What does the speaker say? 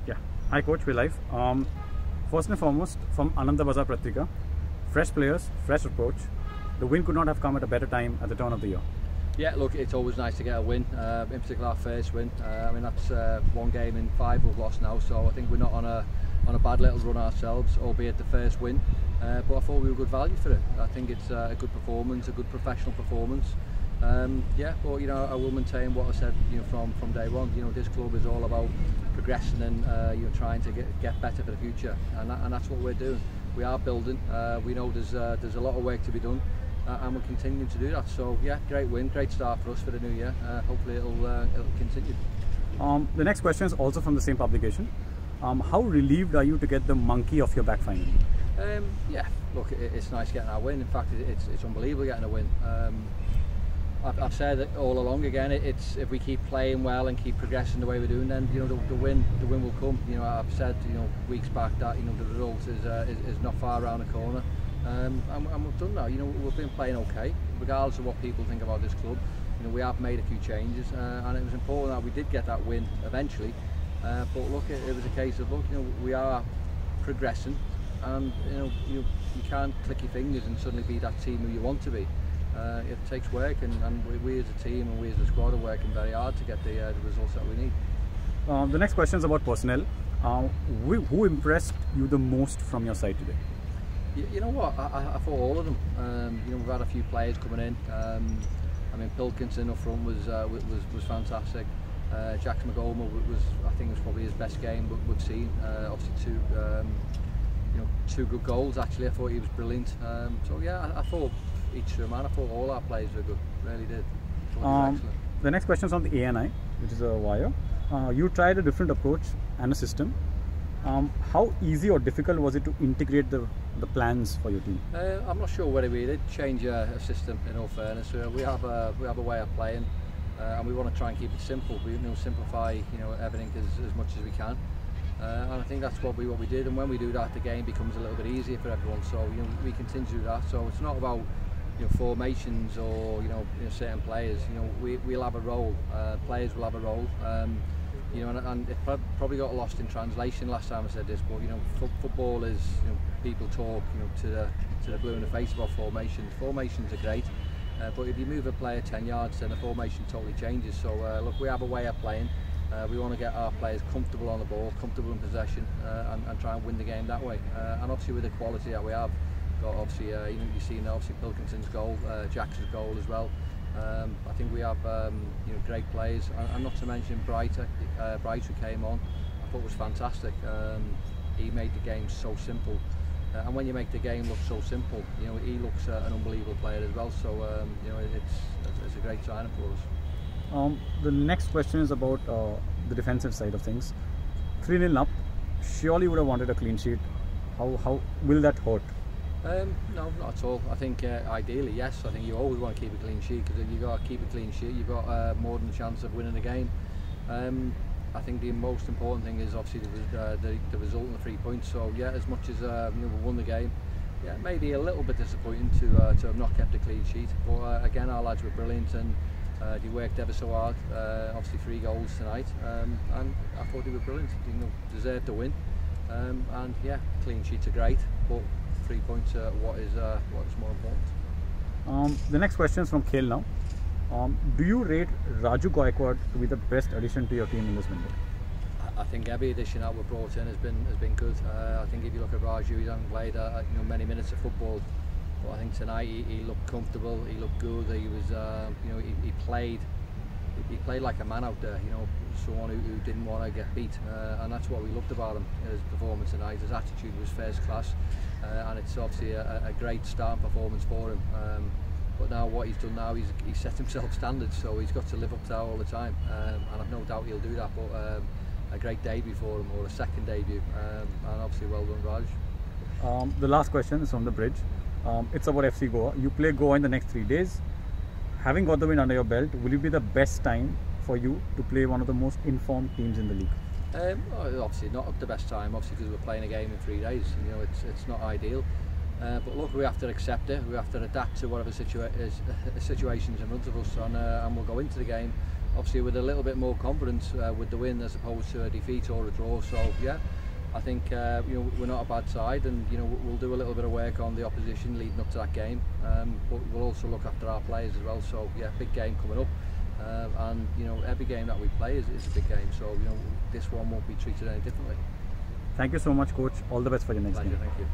Yeah. Hi coach, we're live. First and foremost, from Ananda Bazar Pratrika, fresh players, fresh approach. The win could not have come at a better time at the turn of the year. Yeah, look, it's always nice to get a win, in particular our first win. I mean, that's one game in 5 we've lost now, so I think we're not on a bad little run ourselves, albeit the first win. But I thought we were good value for it. I think it's a good performance, a good professional performance. Yeah, but you know, I will maintain what I said, you know, from day one. You know, this club is all about progressing and you know, trying to get better for the future, and that's what we're doing. We are building. We know there's a lot of work to be done, and we're continuing to do that. So yeah, great win, great start for us for the new year. Hopefully it'll continue. The next question is also from the same publication. How relieved are you to get the monkey off your back finally? Yeah, look, it's nice getting our win. In fact, it's unbelievable getting a win. I've said it all along. Again, it's if we keep playing well and keep progressing the way we're doing, then you know the win will come. You know, I've said, you know, weeks back that, you know, the result is not far around the corner, and we've done that. You know, we've been playing okay, regardless of what people think about this club. You know, we have made a few changes, and it was important that we did get that win eventually. But look, it was a case of, look, you know, we are progressing, and you know, you can't click your fingers and suddenly be that team who you want to be. It takes work, and we as a team and we as a squad are working very hard to get the results that we need. The next question is about personnel. Who impressed you the most from your side today? You know what, I thought all of them. You know, we've had a few players coming in. I mean, Pilkington up front was fantastic. Jackson McGolmer I think was probably his best game we've seen. Obviously two good goals actually. I thought he was brilliant. So yeah, I thought each of them, and I thought all our players were good. Really did. The next question is on the ANI, which is a wire. You tried a different approach and a system. How easy or difficult was it to integrate the plans for your team? I'm not sure whether we did change a system. In all fairness, we have a way of playing, and we want to try and keep it simple. We simplify, you know, everything as much as we can. And I think that's what we did, and when we do that, the game becomes a little bit easier for everyone. So you know, we continue to do that. So it's not about, you know, formations or you know certain players. You know, we'll have a role. Players will have a role. You know, and it probably got lost in translation last time I said this, but you know, football is, you know, people talk, you know, to the blue in the face about formations. Formations are great, but if you move a player 10 yards, then the formation totally changes. So look, we have a way of playing. We want to get our players comfortable on the ball, comfortable in possession, and try and win the game that way. And obviously with the quality that we have got, obviously you know, you've seen obviously Pilkington's goal, Jackson's goal as well. I think we have you know, great players, and not to mention Bright who came on. I thought was fantastic. He made the game so simple, and when you make the game look so simple, you know, he looks an unbelievable player as well. So you know, it's a great signing for us. The next question is about the defensive side of things. 3-0 up, surely you would have wanted a clean sheet. How will that hurt? No, not at all. I think ideally, yes. I think you always want to keep a clean sheet, because if you've got to keep a clean sheet, you've got more than a chance of winning the game. I think the most important thing is obviously the result and the 3 points. So yeah, as much as you know, we won the game, yeah, maybe a little bit disappointing to have not kept a clean sheet. But again, our lads were brilliant, and they worked ever so hard. Obviously 3 goals tonight, and I thought they were brilliant. You know, deserved to win. And yeah, clean sheets are great, but 3 points are what is more important. The next question is from Kale now. Do you rate Raju to be the best addition to your team in this window? I think every addition that we've brought in has been good. I think if you look at Raju, he hasn't played you know, many minutes of football, but I think tonight he looked comfortable. He looked good. He was you know, he played like a man out there. You know, someone who didn't want to get beat, and that's what we loved about him. His performance tonight, his attitude was first class, and it's obviously a great starting performance for him. But now what he's done now, he's set himself standards, so he's got to live up to that all the time, and I've no doubt he'll do that. But a great debut for him, or a second debut, and obviously well done, Raj. The last question is from the bridge. It's about FC Goa. You play Goa in the next 3 days. Having got the win under your belt, will it be the best time for you to play one of the most informed teams in the league? Obviously not the best time, obviously, because we're playing a game in 3 days. You know, it's not ideal. But look, we have to accept it. We have to adapt to whatever situation's in front of us, and we'll go into the game obviously with a little bit more confidence with the win as opposed to a defeat or a draw. So yeah, I think we're not a bad side, and we'll do a little bit of work on the opposition leading up to that game, but we'll also look after our players as well. So yeah, big game coming up, and every game that we play is a big game. So this one won't be treated any differently. Thank you so much, Coach. All the best for your next game. Thank you.